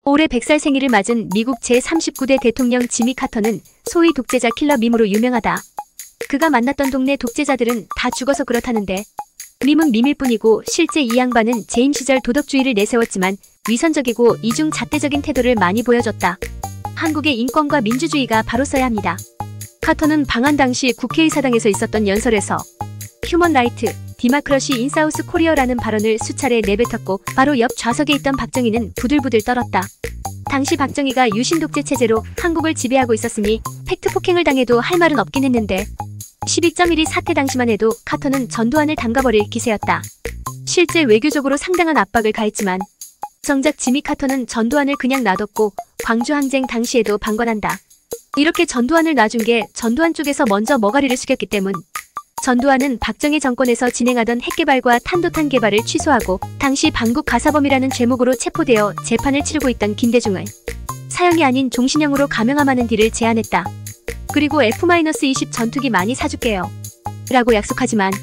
올해 100살 생일을 맞은 미국 제39대 대통령 지미 카터는 소위 독재자 킬러 밈으로 유명하다. 그가 만났던 동네 독재자들은 다 죽어서 그렇다는데 밈은 밈일 뿐이고 실제 이 양반은 재임 시절 도덕주의를 내세웠지만 위선적이고 이중잣대적인 태도를 많이 보여줬다. 한국의 인권과 민주주의가 바로 서야 합니다. 카터는 방한 당시 국회의사당에서 있었던 연설에서 휴먼 라이트, 디마크러시 인 사우스 코리어라는 발언을 수차례 내뱉었고 바로 옆 좌석에 있던 박정희는 부들부들 떨었다. 당시 박정희가 유신독재 체제로 한국을 지배하고 있었으니 팩트 폭행을 당해도 할 말은 없긴 했는데 12.12 사태 당시만 해도 카터는 전두환을 담가버릴 기세였다. 실제 외교적으로 상당한 압박을 가했지만 정작 지미 카터는 전두환을 그냥 놔뒀고 광주항쟁 당시에도 방관한다. 이렇게 전두환을 놔준 게 전두환 쪽에서 먼저 머가리를 숙였기 때문. 전두환은 박정희 정권에서 진행하던 핵개발과 탄도탄 개발을 취소하고 당시 반국 가사범이라는 죄목으로 체포되어 재판을 치르고 있던 김대중을 사형이 아닌 종신형으로 감형함하는 딜을 제안했다. 그리고 F-20 전투기 많이 사줄게요 라고 약속하지만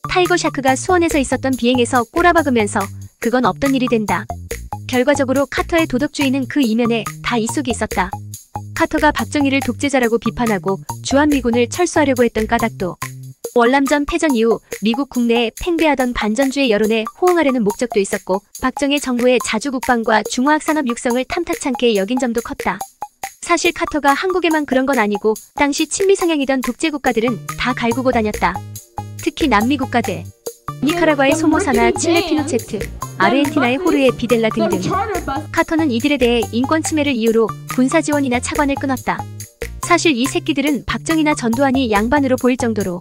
타이거 샤크가 수원에서 있었던 비행에서 꼬라박으면서 그건 없던 일이 된다. 결과적으로 카터의 도덕주의는 그 이면에 다 이 속에 있었다. 카터가 박정희를 독재자라고 비판하고 주한미군을 철수하려고 했던 까닭도 월남전 패전 이후 미국 국내에 팽배하던 반전주의 여론에 호응하려는 목적도 있었고 박정희 정부의 자주국방과 중화학산업 육성을 탐탁찮게 여긴 점도 컸다. 사실 카터가 한국에만 그런 건 아니고 당시 친미 성향이던 독재국가들은 다 갈구고 다녔다. 특히 남미 국가들, 니카라과의 소모사나 칠레 피노체트, 아르헨티나의 호르에 비델라 등등. 카터는 이들에 대해 인권 침해를 이유로 군사 지원이나 차관을 끊었다. 사실 이 새끼들은 박정희나 전두환이 양반으로 보일 정도로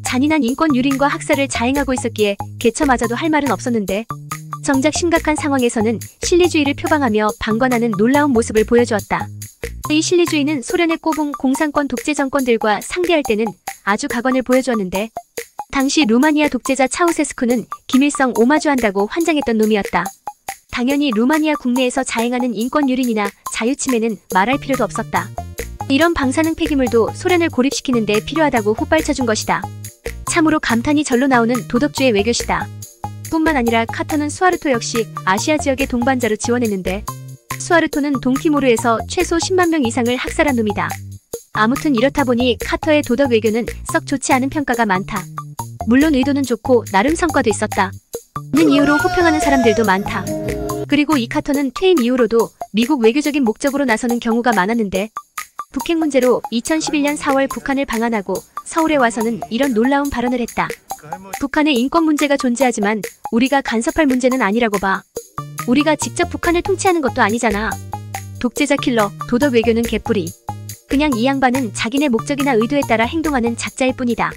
잔인한 인권 유린과 학살을 자행하고 있었기에 개처맞아도 할 말은 없었는데 정작 심각한 상황에서는 실리주의를 표방하며 방관하는 놀라운 모습을 보여주었다. 이 실리주의는 소련의 꼬붕 공산권 독재 정권들과 상대할 때는 아주 각원을 보여주었는데 당시 루마니아 독재자 차우세스쿠는 김일성 오마주한다고 환장했던 놈이었다. 당연히 루마니아 국내에서 자행하는 인권 유린이나 자유침해는 말할 필요도 없었다. 이런 방사능 폐기물도 소련을 고립시키는 데 필요하다고 훗발쳐준 것이다. 참으로 감탄이 절로 나오는 도덕주의 외교시다. 뿐만 아니라 카터는 수하르토 역시 아시아 지역의 동반자로 지원했는데 수하르토는 동티모르에서 최소 10만 명 이상을 학살한 놈이다. 아무튼 이렇다 보니 카터의 도덕 외교는 썩 좋지 않은 평가가 많다. 물론 의도는 좋고 나름 성과도 있었다. 는 이유로 호평하는 사람들도 많다. 그리고 이 카터는 퇴임 이후로도 미국 외교적인 목적으로 나서는 경우가 많았는데 북핵 문제로 2011년 4월 북한을 방한하고 서울에 와서는 이런 놀라운 발언을 했다. 북한에 인권 문제가 존재하지만 우리가 간섭할 문제는 아니라고 봐. 우리가 직접 북한을 통치하는 것도 아니잖아. 독재자 킬러, 도덕 외교는 개뿌리. 그냥 이 양반은 자기네 목적이나 의도에 따라 행동하는 작자일 뿐이다.